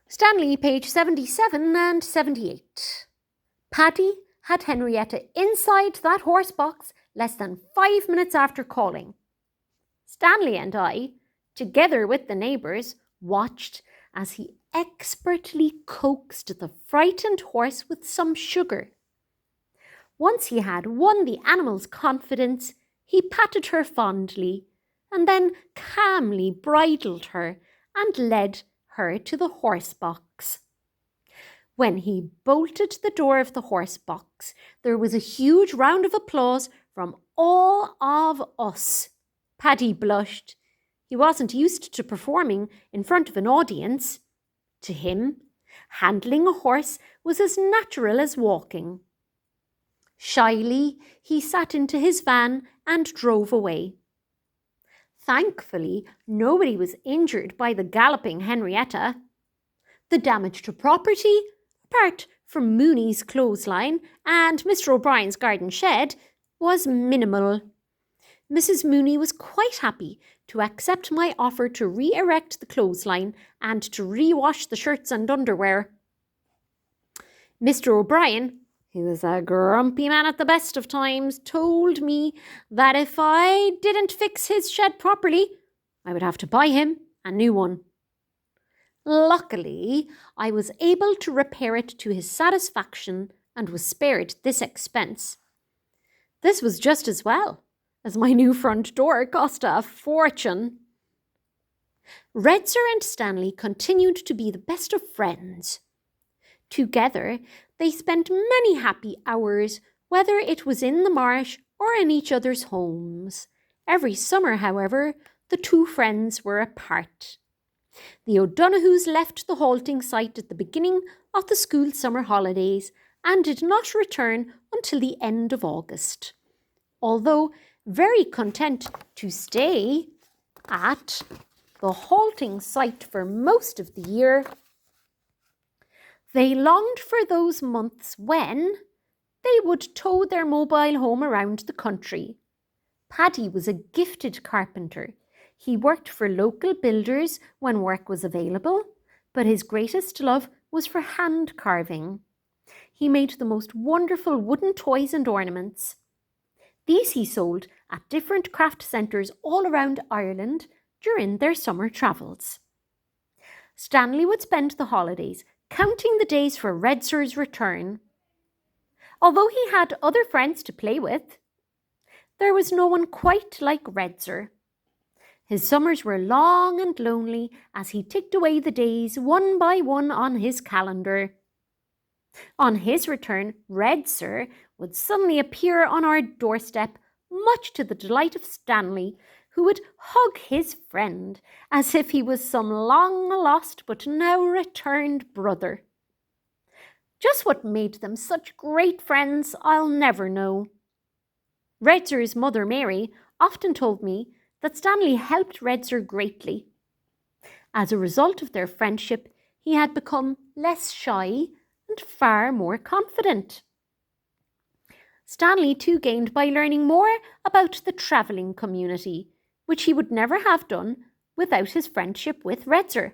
Stanley, page 77 and 78. Paddy had Henrietta inside that horse box less than 5 minutes after calling. Stanley and I, together with the neighbours, watched as he expertly coaxed the frightened horse with some sugar. Once he had won the animal's confidence, he patted her fondly and then calmly bridled her and led her to the horse box. When he bolted the door of the horse box, there was a huge round of applause from all of us. Paddy blushed. He wasn't used to performing in front of an audience. To him, handling a horse was as natural as walking. Shyly, he sat into his van and drove away. Thankfully, nobody was injured by the galloping Henrietta. The damage to property, apart from Mooney's clothesline and Mr. O'Brien's garden shed, was minimal. Mrs. Mooney was quite happy to accept my offer to re-erect the clothesline and to re-wash the shirts and underwear. Mr. O'Brien, who was a grumpy man at the best of times, told me that if I didn't fix his shed properly, I would have to buy him a new one. Luckily, I was able to repair it to his satisfaction and was spared this expense. This was just as well, as my new front door cost a fortune. Redser and Stanley continued to be the best of friends. Together, they spent many happy hours, whether it was in the marsh or in each other's homes. Every summer, however, the two friends were apart. The O'Donoghus left the halting site at the beginning of the school summer holidays and did not return until the end of August. Although very content to stay at the halting site for most of the year, they longed for those months when they would tow their mobile home around the country. Paddy was a gifted carpenter. He worked for local builders when work was available, but his greatest love was for hand carving. He made the most wonderful wooden toys and ornaments. These he sold at different craft centres all around Ireland during their summer travels. Stanley would spend the holidays counting the days for Redser's return. Although he had other friends to play with, there was no one quite like Redser. His summers were long and lonely as he ticked away the days one by one on his calendar. On his return, Redser would suddenly appear on our doorstep, much to the delight of Stanley, who would hug his friend as if he was some long-lost but now returned brother. Just what made them such great friends, I'll never know. Redser's mother, Mary, often told me that Stanley helped Redser greatly. As a result of their friendship, he had become less shy and far more confident. Stanley too gained by learning more about the travelling community, which he would never have done without his friendship with Redser.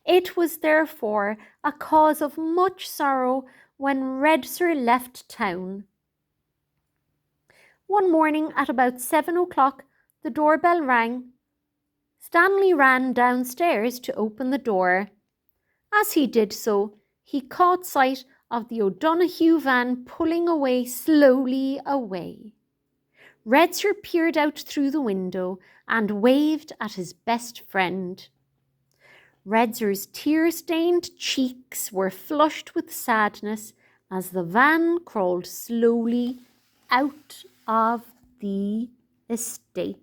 It was therefore a cause of much sorrow when Redser left town. One morning at about 7 o'clock, the doorbell rang. Stanley ran downstairs to open the door. As he did so, he caught sight of the O'Donoghue van pulling away slowly away. Redser peered out through the window and waved at his best friend. Redser's tear-stained cheeks were flushed with sadness as the van crawled slowly out of the estate.